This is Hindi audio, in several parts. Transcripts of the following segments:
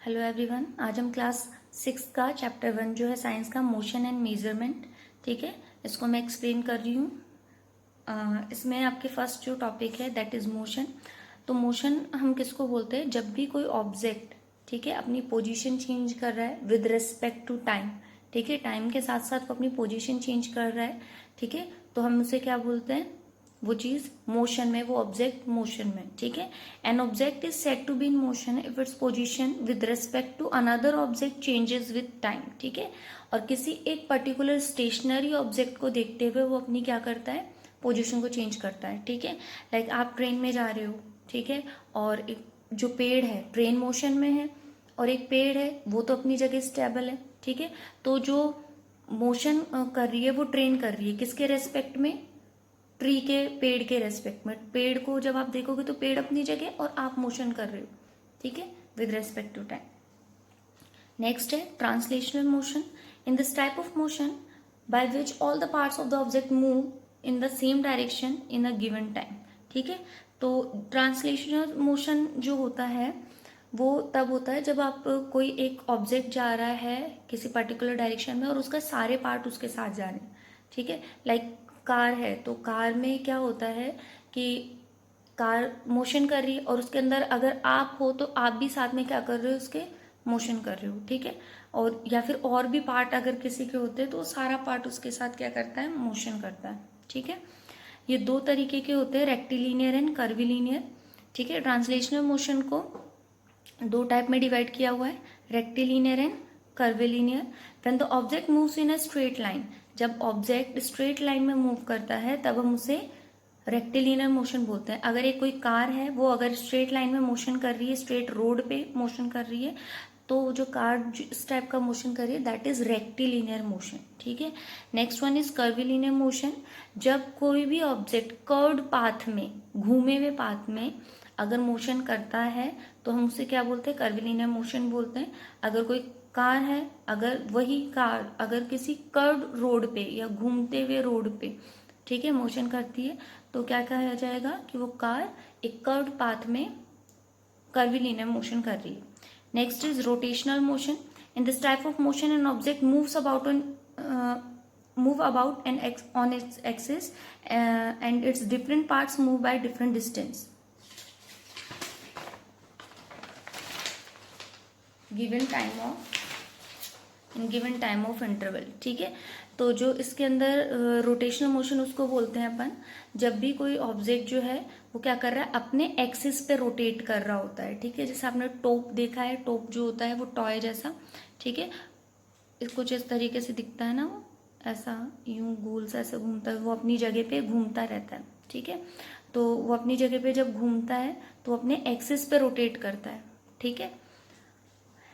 हेलो एवरीवन, आज हम क्लास 6 का चैप्टर 1 जो है साइंस का मोशन एंड मेजरमेंट, ठीक है, इसको मैं एक्सप्लेन कर रही हूँ। इसमें आपके फर्स्ट जो टॉपिक है दैट इज मोशन। तो मोशन हम किसको बोलते हैं? जब भी कोई ऑब्जेक्ट, ठीक है, अपनी पोजीशन चेंज कर रहा है विद रिस्पेक्ट टू टाइम, ठीक है, टाइम के साथ साथ वो अपनी पोजीशन चेंज कर रहा है, ठीक है, तो हम उसे क्या बोलते हैं? वो चीज मोशन में, वो ऑब्जेक्ट मोशन में, ठीक है। An object is said to be in motion if its position with respect to another object changes with time, ठीक है। और किसी एक पर्टिकुलर स्टेशनरी ऑब्जेक्ट को देखते हुए वो अपनी क्या करता है? पोजीशन को चेंज करता है, ठीक है। लाइक आप ट्रेन में जा रहे हो, ठीक है, और एक जो पेड़ है ट्रेन मोशन में है, और एक पेड़ है वो तो अपनी जगह स्टेबल है, ठीक है। तो जो मोशन कर रही है वो ट्रेन कर रही है किसके रेस्पेक्ट में? ट्री के, पेड़ के रेस्पेक्ट में। पेड़ को जब आप देखोगे तो पेड़ अपनी जगह और आप मोशन कर रहे हो, ठीक है, with respect to time. Next है translational motion. In this type of motion by which all the parts of the object move in the same direction in a given time, ठीक है। तो ट्रांसलेशनल मोशन जो होता है वो तब होता है जब आप कोई एक ऑब्जेक्ट जा रहा है किसी पर्टिकुलर डायरेक्शन में और उसका सारे पार्ट उसके साथ जा रहे हैं, ठीक है। लाइक कार है तो कार में क्या होता है कि कार मोशन कर रही है और उसके अंदर अगर आप हो तो आप भी साथ में क्या कर रहे हो? उसके मोशन कर रहे हो, ठीक है। और या फिर और भी पार्ट अगर किसी के होते हैं तो सारा पार्ट उसके साथ क्या करता है? मोशन करता है, ठीक है। ये दो तरीके के होते हैं, रेक्टिलीनियर एंड कर्विलीनियर, ठीक है। ट्रांसलेशनल मोशन को दो टाइप में डिवाइड किया हुआ है, rectilinear and कर्विलीनियर। When the object moves in a straight line, जब ऑब्जेक्ट स्ट्रेट लाइन में मूव करता है तब हम उसे रेक्टिलीनियर मोशन बोलते हैं। अगर एक कोई कार है वो अगर स्ट्रेट लाइन में मोशन कर रही है, स्ट्रेट रोड पे मोशन कर रही है, तो जो कार इस टाइप का मोशन कर रही है दैट इज रेक्टिलीनियर मोशन, ठीक है। Next one is कर्विलीनियर motion. जब कोई भी ऑब्जेक्ट कर्व्ड पाथ में, घूमे हुए पाथ में अगर मोशन करता है तो हम उसे क्या बोलते हैं? कर्विलीनियर मोशन बोलते हैं। अगर कोई कार है, अगर वही कार अगर किसी कर्व्ड रोड पे या घूमते हुए रोड पे, ठीक है, मोशन करती है तो क्या कहा जाएगा? कि वो कार एक कर्व्ड पाथ में कर्विलीनियर मोशन कर रही है। Next is rotational motion. In this type of motion an object moves about move about and on its axis and its different parts move by different distance given time of interval, ठीक है। तो जो इसके अंदर रोटेशनल मोशन उसको बोलते हैं अपन, जब भी कोई ऑब्जेक्ट जो है वो क्या कर रहा है? अपने एक्सिस पे रोटेट कर रहा होता है, ठीक है। जैसे आपने टॉप देखा है, टॉप जो होता है वो टॉय जैसा, ठीक है, कुछ इस तरीके से दिखता है ना, वो ऐसा यूं गोल सा ऐसे घूमता है, वो अपनी जगह पे घूमता रहता है, ठीक है। तो वो अपनी जगह पे जब घूमता है तो अपने एक्सिस पे रोटेट करता है, ठीक है।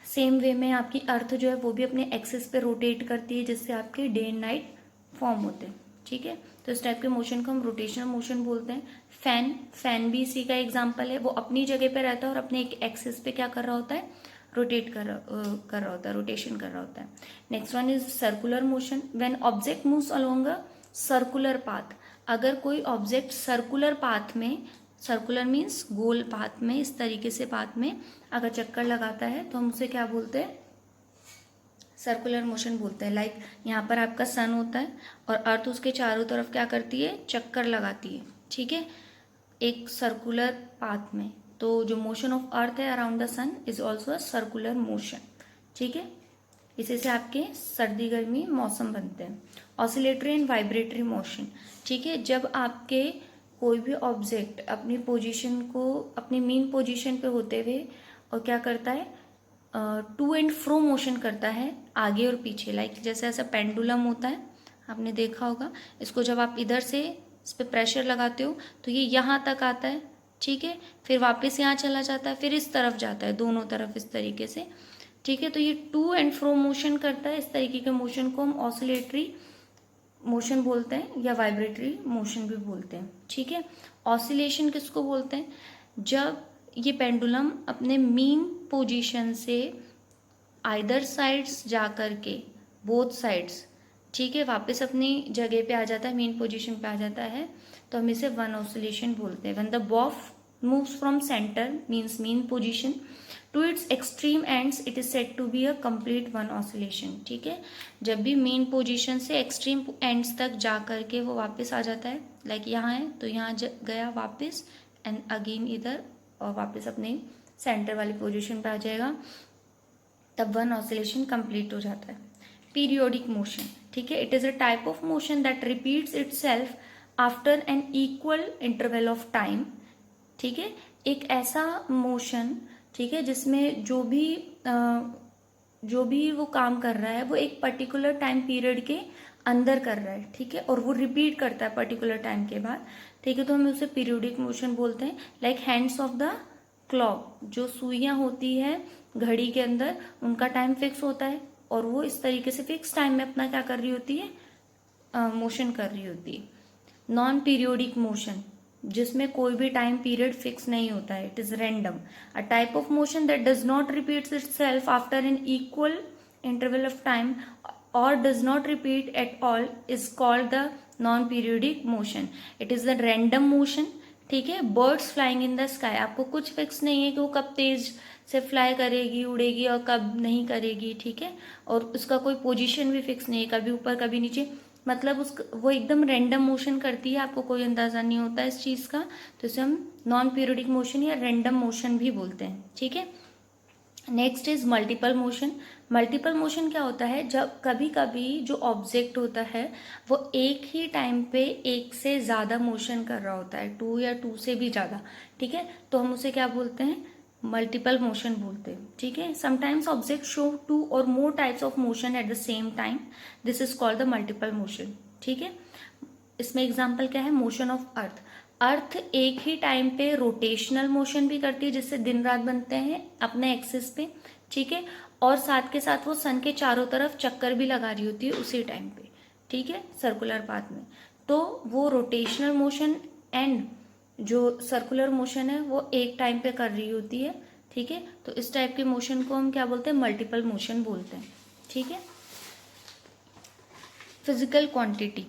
सेम वे में आपकी अर्थ जो है वो भी अपने एक्सिस पे रोटेट करती है, जिससे आपके डे एंड नाइट फॉर्म होते हैं, ठीक है। तो इस टाइप के मोशन को हम रोटेशनल मोशन बोलते हैं। फैन भी इसी का एग्जाम्पल है, वो अपनी जगह पे रहता है और अपने एक एक्सिस पे क्या कर रहा होता है? रोटेट कर रहा होता है, रोटेशन कर रहा होता है। Next one is circular motion. When object moves along a circular path, अगर कोई ऑब्जेक्ट सर्कुलर पाथ में, सर्कुलर मीन्स गोल पाथ में, इस तरीके से पाथ में अगर चक्कर लगाता है तो हम उसे क्या बोलते हैं? सर्कुलर मोशन बोलते हैं। लाइक यहाँ पर आपका सन होता है और अर्थ उसके चारों तरफ क्या करती है? चक्कर लगाती है, ठीक है, एक सर्कुलर पाथ में। तो जो मोशन ऑफ अर्थ है around the sun is also a circular motion, ठीक है। इसी से आपके सर्दी गर्मी मौसम बनते हैं। ऑसिलेटरी एंड वाइब्रेटरी मोशन, ठीक है, जब आपके कोई भी ऑब्जेक्ट अपनी पोजीशन को, अपनी मेन पोजीशन पे होते हुए और क्या करता है? टू एंड फ्रो मोशन करता है, आगे और पीछे। लाइक जैसे ऐसा पेंडुलम होता है, आपने देखा होगा, इसको जब आप इधर से इस पर प्रेशर लगाते हो तो ये यहाँ तक आता है, ठीक है, फिर वापस यहाँ चला जाता है, फिर इस तरफ जाता है, दोनों तरफ इस तरीके से, ठीक है। तो ये टू एंड फ्रो मोशन करता है, इस तरीके के मोशन को हम ऑसिलेटरी मोशन बोलते हैं या वाइब्रेटरी मोशन भी बोलते हैं, ठीक है। ऑसिलेशन किसको बोलते हैं? जब ये पेंडुलम अपने मीन पोजीशन से आइदर साइड्स जा कर के, बोथ साइड्स, ठीक है, वापस अपनी जगह पे आ जाता है, मेन पोजीशन पे आ जाता है, तो हम इसे वन ऑसिलेशन बोलते हैं। When the moves from center means mean position to its extreme ends it is said to be a complete one oscillation. ठीक है, जब भी मेन पोजीशन से एक्सट्रीम एंड्स तक जा करके वो वापस आ जाता है, लाइक यहाँ है तो यहाँ गया वापस एंड अगेन इधर और वापस अपने सेंटर वाली पोजीशन पे आ जाएगा, तब वन ऑसिलेशन कंप्लीट हो जाता है. पीरियोडिक मोशन, ठीक है, it is a type of motion that repeats itself after an equal interval of time. ठीक है, एक ऐसा मोशन, ठीक है, जिसमें जो भी वो काम कर रहा है वो एक पर्टिकुलर टाइम पीरियड के अंदर कर रहा है. ठीक है, और वो रिपीट करता है पर्टिकुलर टाइम के बाद. ठीक है, तो हम उसे पीरियोडिक मोशन बोलते हैं. Like hands of the clock, जो सुइयां होती है घड़ी के अंदर, उनका टाइम फिक्स होता है और वो इस तरीके से फिक्स टाइम में अपना क्या कर रही होती है, मोशन कर रही होती है. नॉन पीरियोडिक मोशन, जिसमें कोई भी टाइम पीरियड फिक्स नहीं होता है, it is random. A type of motion that does not repeats itself after an equal interval of time और does not repeat at all is called the non periodic motion. It is the random motion. ठीक है, birds flying in the sky, आपको कुछ फिक्स नहीं है कि वो कब तेज से फ्लाई करेगी, उड़ेगी और कब नहीं करेगी. ठीक है, और उसका कोई पोजीशन भी फिक्स नहीं है, कभी ऊपर कभी नीचे, मतलब वो एकदम रैंडम मोशन करती है, आपको कोई अंदाजा नहीं होता इस चीज का, तो इसे हम नॉन पीरियोडिक मोशन या रैंडम मोशन भी बोलते हैं. ठीक है, next is multiple motion. Multiple motion क्या होता है, जब कभी कभी जो ऑब्जेक्ट होता है वो एक ही टाइम पे एक से ज्यादा मोशन कर रहा होता है, 2 या 2 से भी ज्यादा. ठीक है, तो हम उसे क्या बोलते हैं, मल्टीपल मोशन बोलते हैं. ठीक है, समटाइम्स ऑब्जेक्ट शो 2 और more types of motion at the same time, this is called the multiple motion. ठीक है, इसमें एग्जाम्पल क्या है, मोशन ऑफ अर्थ. अर्थ एक ही टाइम पे रोटेशनल मोशन भी करती है, जिससे दिन रात बनते हैं अपने एक्सिस पे. ठीक है, और साथ के साथ वो सन के चारों तरफ चक्कर भी लगा रही होती है उसी टाइम पे. ठीक है, सर्कुलर पाथ में. तो वो रोटेशनल मोशन एंड जो सर्कुलर मोशन है वो एक टाइम पे कर रही होती है. ठीक है, तो इस टाइप के मोशन को हम क्या बोलते हैं, मल्टीपल मोशन बोलते हैं. ठीक है, physical quantity,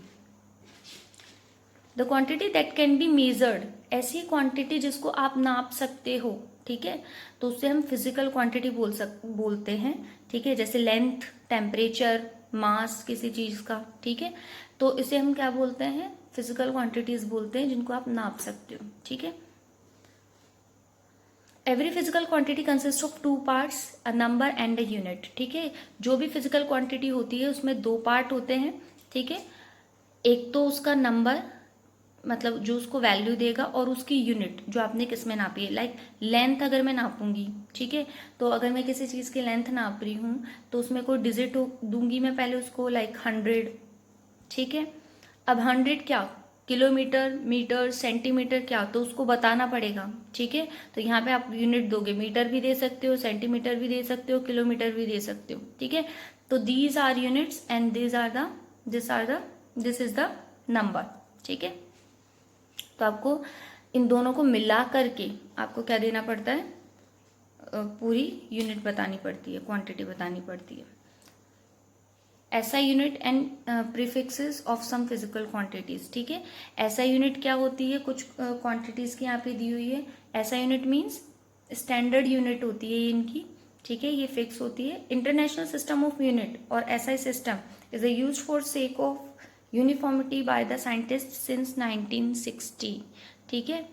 the quantity that can be measured, ऐसी क्वांटिटी जिसको आप नाप सकते हो. ठीक है, तो उससे हम फिजिकल क्वांटिटी बोलते हैं. ठीक है, जैसे लेंथ, टेम्परेचर, मास किसी चीज का. ठीक है, तो इसे हम क्या बोलते हैं, फिजिकल क्वांटिटीज बोलते हैं, जिनको आप नाप सकते हो. ठीक है, every physical quantity consist of 2 parts, a number and a unit. ठीक है, जो भी फिजिकल क्वांटिटी होती है उसमें 2 पार्ट होते हैं. ठीक है, एक तो उसका नंबर, मतलब जो उसको वैल्यू देगा, और उसकी यूनिट जो आपने किस में नापी है. लाइक लेंथ अगर मैं नापूंगी, ठीक है, तो अगर मैं किसी चीज की लेंथ नाप रही हूँ तो उसमें कोई डिजिट दूंगी मैं पहले उसको, लाइक 100. ठीक है, अब 100 क्या, किलोमीटर, मीटर, सेंटीमीटर क्या, तो उसको बताना पड़ेगा. ठीक है, तो यहाँ पे आप यूनिट दोगे, मीटर भी दे सकते हो, सेंटीमीटर भी दे सकते हो, किलोमीटर भी दे सकते हो. ठीक है, तो these are units and this is the number. ठीक है, तो आपको इन दोनों को मिला करके आपको क्या देना पड़ता है, पूरी यूनिट बतानी पड़ती है, क्वांटिटी बतानी पड़ती है. ऐसा unit and prefixes of some physical quantities. ठीक है, ऐसा यूनिट क्या होती है, कुछ क्वांटिटीज की यहाँ पे दी हुई है. ऐसा यूनिट मीन्स स्टैंडर्ड यूनिट होती है इनकी. ठीक है, ये फिक्स होती है. इंटरनेशनल सिस्टम ऑफ यूनिट और SI system is used for sake of uniformity by the scientist since 1960. ठीक है,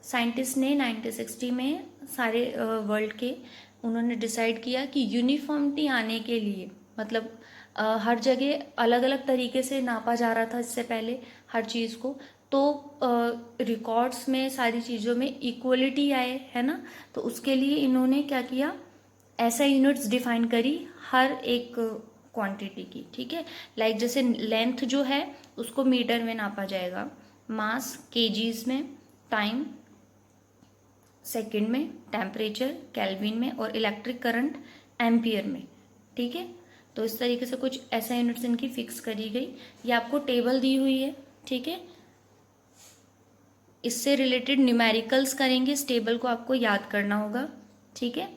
साइंटिस्ट ने 1960 में सारे वर्ल्ड के उन्होंने डिसाइड किया कि यूनिफॉर्मिटी आने के लिए, मतलब हर जगह अलग अलग तरीके से नापा जा रहा था इससे पहले हर चीज को, तो रिकॉर्ड्स में सारी चीजों में इक्वलिटी आए, है ना. तो उसके लिए इन्होंने क्या किया, ऐसा यूनिट्स डिफाइन करी हर एक क्वांटिटी की. ठीक है, लाइक जैसे लेंथ जो है उसको मीटर में नापा जाएगा, मास केजीज में, टाइम सेकंड में, टेम्परेचर केल्विन में, और इलेक्ट्रिक करंट एम्पियर में. ठीक है, तो इस तरीके से कुछ ऐसा यूनिट्स इनकी फिक्स करी गई. ये आपको टेबल दी हुई है. ठीक है, इससे रिलेटेड न्यूमेरिकल्स करेंगे, इस टेबल को आपको याद करना होगा. ठीक है,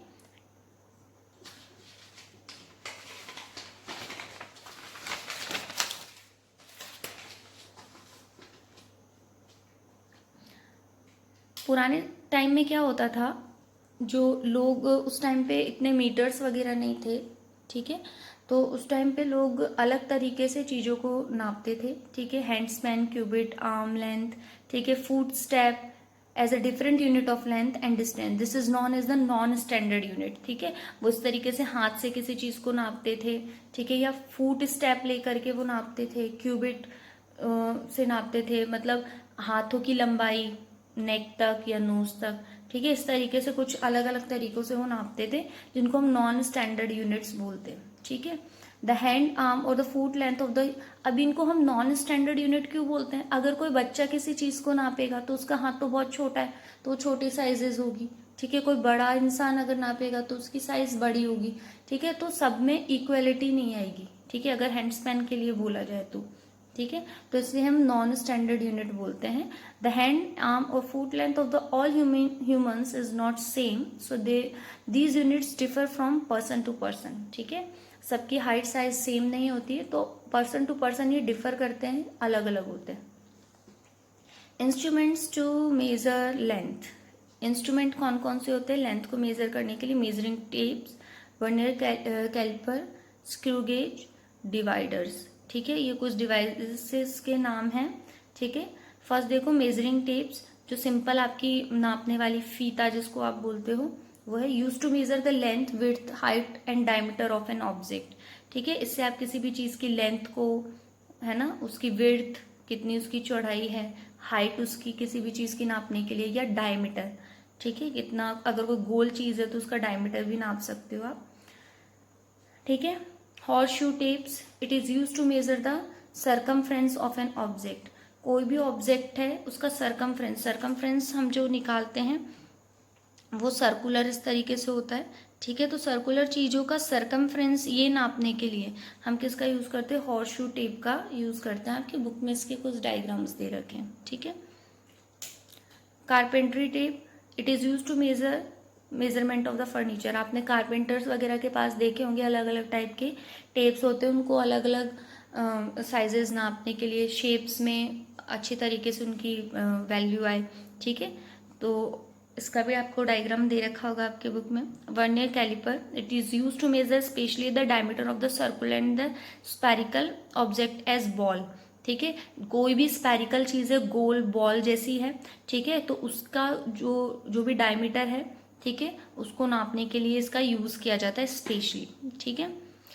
पुराने टाइम में क्या होता था, जो लोग उस टाइम पे इतने मीटर्स वगैरह नहीं थे, ठीक है, तो उस टाइम पे लोग अलग तरीके से चीज़ों को नापते थे, ठीक है, hand span, cubit, arm length, ठीक है, foot step as a different unit of length and distance, this is known as the non standard unit, ठीक है। वो इस तरीके से हाथ से किसी चीज़ को नापते थे, ठीक है, या फुट स्टेप लेकर के वो नापते थे, क्यूबिट से नापते थे, मतलब हाथों की लंबाई नेक तक या नोज तक, ठीक है, इस तरीके से कुछ अलग अलग तरीकों से वो नापते थे, जिनको हम नॉन स्टैंडर्ड यूनिट्स बोलते हैं, ठीक है। द हैंड, आर्म और the foot length of the, अब इनको हम नॉन स्टैंडर्ड यूनिट क्यों बोलते हैं? अगर कोई बच्चा किसी चीज को नापेगा तो उसका हाथ तो बहुत छोटा है, तो वो छोटी साइजेस होगी, ठीक है। कोई बड़ा इंसान अगर नापेगा तो उसकी साइज बड़ी होगी, ठीक है। तो सब में इक्वेलिटी नहीं आएगी, ठीक है, अगर हैंड स्पैन के लिए बोला जाए तो, ठीक है। तो इसलिए हम नॉन स्टैंडर्ड यूनिट बोलते हैं। द हैंड, आर्म और foot length of the all humans is not same, so they these units differ from person to person, ठीक है। सबकी हाइट साइज सेम नहीं होती है, तो पर्सन टू पर्सन ये डिफर करते हैं, अलग अलग होते हैं। Instruments to measure length, instrument कौन कौन से होते हैं लेंथ को मेजर करने के लिए? Measuring tapes, vernier caliper, screw gauge, dividers, ठीक है। ये कुछ डिवाइसेस के नाम हैं, ठीक है। फर्स्ट देखो मेजरिंग टेप्स, जो सिंपल आपकी नापने वाली फीता जिसको आप बोलते हो, वो है use to measure the length, width, height and diameter of an object, ठीक है। इससे आप किसी भी चीज की लेंथ को, है ना, उसकी विड्थ कितनी उसकी चौड़ाई है, हाइट उसकी किसी भी चीज की नापने के लिए, या डायमीटर, ठीक है, कितना, अगर कोई गोल चीज है तो उसका डायमीटर भी नाप सकते हो आप, ठीक है। Horseshoe tapes, it is use to measure the circumference of an object, कोई भी ऑब्जेक्ट है उसका सर्कमफ्रेंस, सर्कमफ्रेंस हम जो निकालते हैं वो सर्कुलर इस तरीके से होता है, ठीक है। तो सर्कुलर चीजों का सर्कमफ्रेंस ये नापने के लिए हम किसका यूज करते हैं? हॉर्सशू टेप का यूज करते हैं। आपकी बुक में इसके कुछ डायग्राम्स दे रखे हैं, ठीक है। Carpentry tape, it is use to measurement of the furniture, आपने कारपेंटर्स वगैरह के पास देखे होंगे, अलग अलग टाइप के टेप्स होते हैं, उनको अलग अलग साइजेस नापने के लिए, शेप्स में अच्छी तरीके से उनकी वैल्यू आए, ठीक है। तो इसका भी आपको डायग्राम दे रखा होगा आपके बुक में। Vernier caliper, it is use to measure specially the diameter of the circular and the spherical object as ball, ठीक है। कोई भी स्पेरिकल चीज है, गोल बॉल जैसी है, ठीक है, तो उसका जो भी डायमीटर है, ठीक है, उसको नापने के लिए इसका यूज किया जाता है स्पेशली, ठीक है।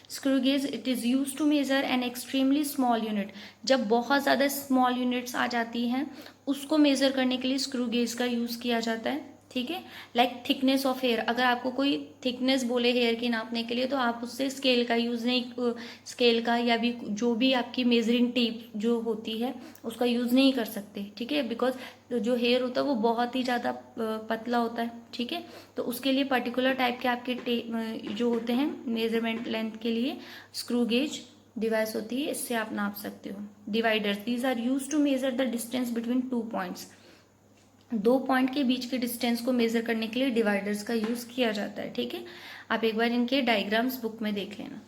Screw gauge, it is use to measure an extremely small unit, जब बहुत ज्यादा स्मॉल यूनिट्स आ जाती हैं उसको मेजर करने के लिए स्क्रू गेज का यूज किया जाता है, ठीक है। लाइक थिकनेस ऑफ हेयर, अगर आपको कोई थिकनेस बोले हेयर की नापने के लिए तो आप उससे स्केल का यूज नहीं, स्केल का या भी जो भी आपकी मेजरिंग टेप जो होती है उसका यूज नहीं कर सकते, ठीक है, बिकॉज जो हेयर होता है वो बहुत ही ज्यादा पतला होता है, ठीक है। तो उसके लिए पर्टिकुलर टाइप के आपके टेप जो होते हैं मेजरमेंट लेंथ के लिए, स्क्रू गेज डिवाइस होती है, इससे आप नाप सकते हो। Dividers, these are use to measure the distance between 2 points, 2 point के बीच के डिस्टेंस को मेजर करने के लिए डिवाइडर्स का यूज किया जाता है, ठीक है। आप एक बार इनके डायग्राम्स बुक में देख लेना।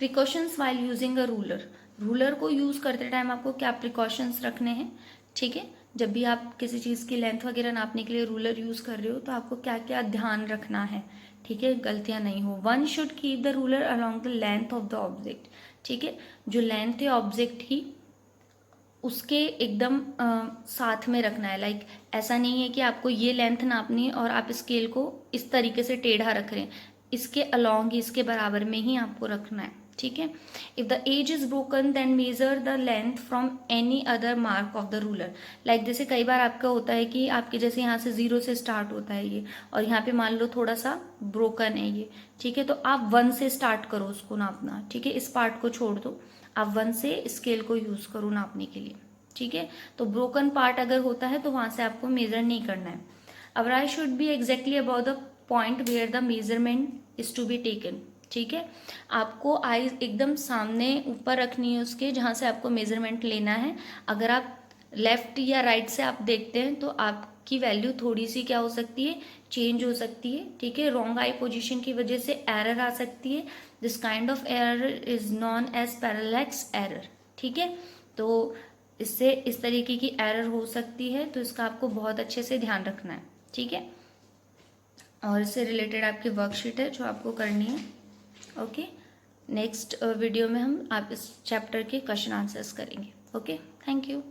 Precautions while using a ruler, ruler को यूज करते टाइम आपको क्या प्रिकॉशंस रखने हैं, ठीक है। जब भी आप किसी चीज की लेंथ वगैरह नापने के लिए रूलर यूज कर रहे हो तो आपको क्या क्या ध्यान रखना है, ठीक है, गलतियां नहीं हो। One should keep the ruler along the length of the object, ठीक है, जो लेंथ है ऑब्जेक्ट की उसके एकदम साथ में रखना है। लाइक ऐसा नहीं है कि आपको ये लेंथ नापनी है और आप स्केल को इस तरीके से टेढ़ा रख रहे हैं, इसके अलोंग ही, इसके बराबर में ही आपको रखना है, ठीक है। If the edge is broken then measure the length from any other mark of the ruler. Like जैसे कई बार आपका होता है कि आपके जैसे यहाँ से 0 से स्टार्ट होता है ये, और यहाँ पे मान लो थोड़ा सा ब्रोकन है ये, ठीक है, तो आप 1 से स्टार्ट करो उसको नापना, ठीक है, इस पार्ट को छोड़ दो, आप 1 से स्केल को यूज करो नापने के लिए, ठीक है। तो ब्रोकन पार्ट अगर होता है तो वहां से आपको मेजर नहीं करना है। Our eye should be exactly about the point where the measurement is to be taken, ठीक है। आपको आई एकदम सामने ऊपर रखनी है उसके, जहां से आपको मेजरमेंट लेना है। अगर आप लेफ्ट या राइट से आप देखते हैं तो आपकी वैल्यू थोड़ी सी क्या हो सकती है, चेंज हो सकती है, ठीक है। रॉन्ग आई पोजीशन की वजह से एरर आ सकती है। This kind of error is known as parallax error, ठीक है। तो इससे इस तरीके की एरर हो सकती है, तो इसका आपको बहुत अच्छे से ध्यान रखना है, ठीक है। और इससे रिलेटेड आपकी वर्कशीट है जो आपको करनी है। ओके, नेक्स्ट वीडियो में हम आप इस चैप्टर के क्वेश्चन आंसर्स करेंगे। Okay, thank you.